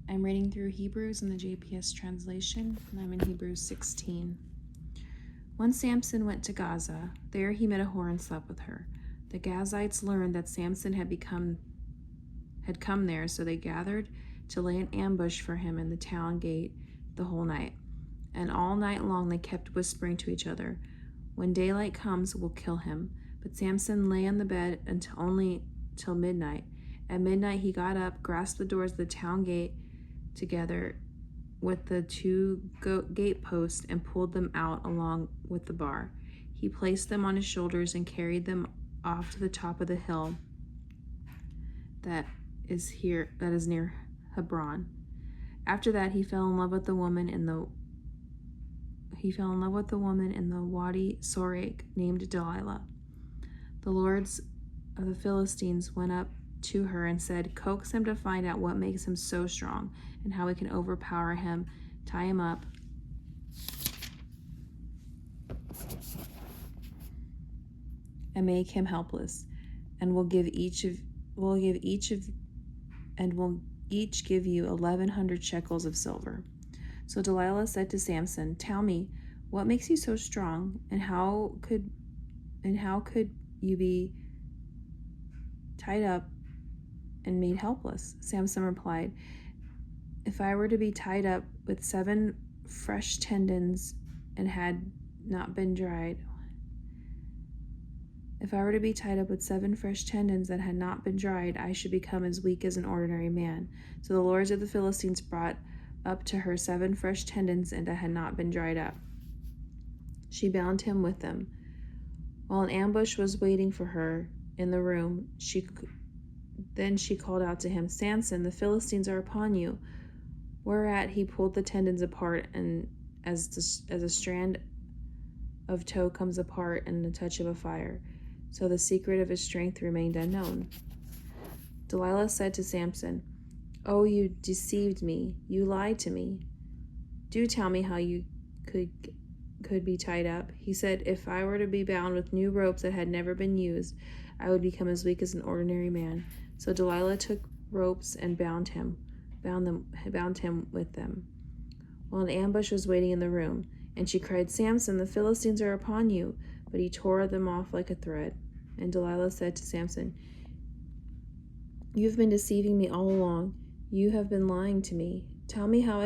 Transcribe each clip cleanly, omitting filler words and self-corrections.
I'm reading through Hebrews in the JPS translation, and I'm in Hebrews 16. When Samson went to Gaza, there he met a whore and slept with her. The Gazites learned that Samson had come there, so they gathered to lay an ambush for him in the town gate the whole night. And all night long they kept whispering to each other, "When daylight comes, we'll kill him." But Samson lay on the bed till midnight. At midnight he got up, grasped the doors of the town gate together with the two gate posts, and pulled them out along with the bar. He placed them on his shoulders and carried them off to the top of the hill that is near Hebron. After that he fell in love with the woman in the Wadi Sorek named Delilah. The lords of the Philistines went up to her and said, "Coax him to find out what makes him so strong and how we can overpower him, tie him up, and make him helpless, and we'll each give you 1,100 shekels of silver." So Delilah said to Samson, "Tell me, what makes you so strong, and how could you be tied up and made helpless?" Samson replied, "If I were to be tied up with 7 fresh tendons and had not been dried, I should become as weak as an ordinary man." So the lords of the Philistines brought up to her 7 fresh tendons and that had not been dried up. She bound him with them. While an ambush was waiting for her in the room, she called out to him, "Samson, the Philistines are upon you." Whereat he pulled the tendons apart, and as a strand of tow comes apart in the touch of a fire, so the secret of his strength remained unknown. Delilah said to Samson, "Oh, you deceived me. You lied to me. Do tell me how you could be tied up." He said, "If I were to be bound with new ropes that had never been used, I would become as weak as an ordinary man." So Delilah took ropes and bound him with them, while an ambush was waiting in the room. And she cried, "Samson, the Philistines are upon you." But he tore them off like a thread. And Delilah said to Samson, "You have been deceiving me all along. You have been lying to me. Tell me how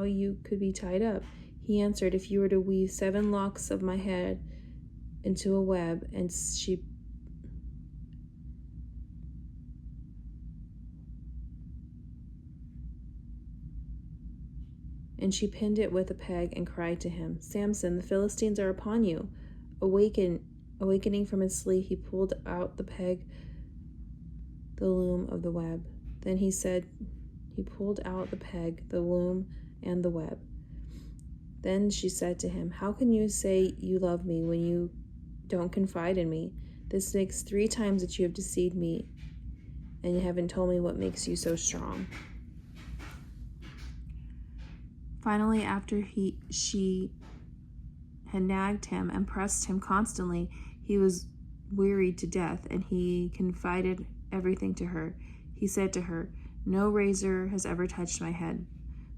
you could be tied up." He answered, "If you were to weave 7 locks of my head into a web, and she pinned it with a peg and cried to him, 'Samson, the Philistines are upon you.' Awakening from his sleep, he pulled out the peg, the loom of the web. Then he pulled out the peg, the loom, and the web. Then she said to him, 'How can you say you love me when you don't confide in me? This makes 3 times that you have deceived me, and you haven't told me what makes you so strong.' Finally, after she had nagged him and pressed him constantly, he was wearied to death, and he confided everything to her. He said to her, 'No razor has ever touched my head,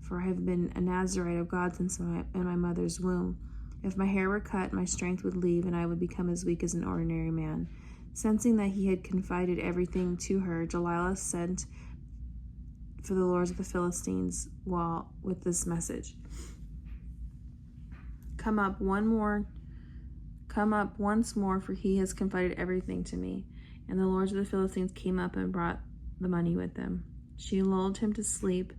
for I have been a Nazarite of God since in my mother's womb. If my hair were cut, my strength would leave, and I would become as weak as an ordinary man.' Sensing that he had confided everything to her, Delilah sent for the lords of the Philistines with this message, Come up once more, for he has confided everything to me." And the lords of the Philistines came up and brought the money with them. She lulled him to sleep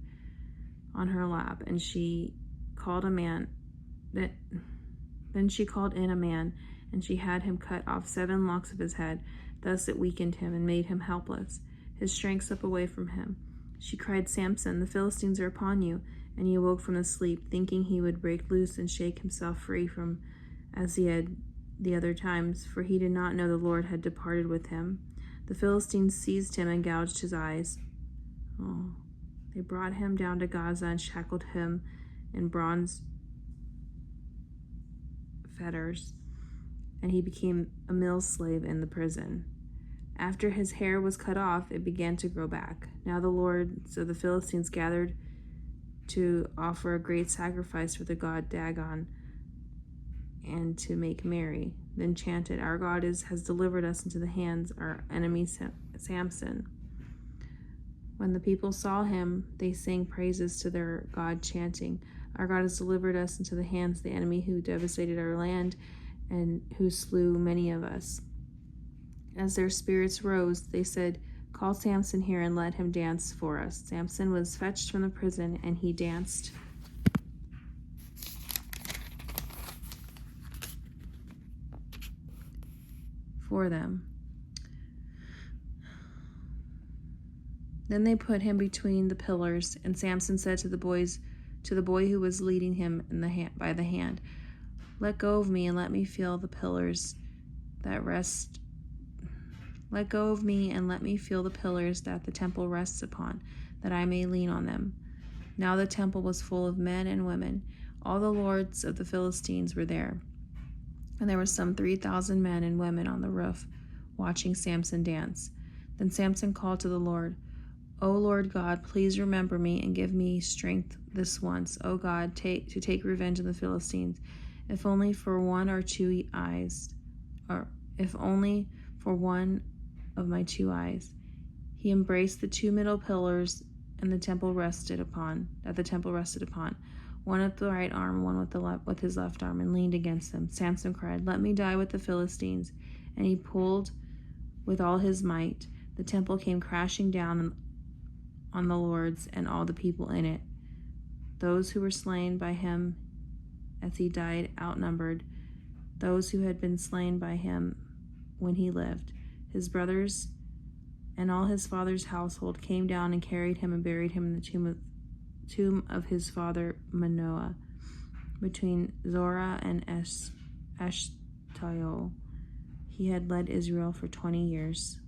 on her lap, and she called in a man, and she had him cut off 7 locks of his head. Thus it weakened him and made him helpless. His strength slipped away from him. She cried, "Samson, the Philistines are upon you." And he awoke from the sleep, thinking he would break loose and shake himself free as he had the other times, for he did not know the Lord had departed with him. The Philistines seized him and gouged his eyes. They brought him down to Gaza and shackled him in bronze fetters, and he became a mill slave in the prison. After his hair was cut off, it began to grow back. Now the lords of the Philistines gathered to offer a great sacrifice for the god Dagon and to make merry. Then chanted, "Our God has delivered us into the hands of our enemy Samson." When the people saw him, they sang praises to their God, chanting, "Our God has delivered us into the hands of the enemy who devastated our land and who slew many of us." As their spirits rose, they said, "Call Samson here and let him dance for us." Samson was fetched from the prison, and he danced for them. Then they put him between the pillars, and Samson said to the boy who was leading him by the hand, Let go of me and let me feel the pillars that the temple rests upon, that I may lean on them." Now the temple was full of men and women. All the lords of the Philistines were there, and there were some 3,000 men and women on the roof watching Samson dance. Then Samson called to the Lord, "O Lord God, please remember me and give me strength this once, O God, to take revenge on the Philistines, if only for one or two eyes, or if only for one of my 2 eyes." He embraced the 2 middle pillars and the temple rested upon, one at the right arm, one with his left arm, and leaned against them. Samson cried, "Let me die with the Philistines." And he pulled with all his might. The temple came crashing down on the lords and all the people in it. Those who were slain by him as he died outnumbered those who had been slain by him when he lived. His brothers and all his father's household came down and carried him and buried him in the tomb of his father Manoah, between Zorah and Eshtaol. He had led Israel for 20 years.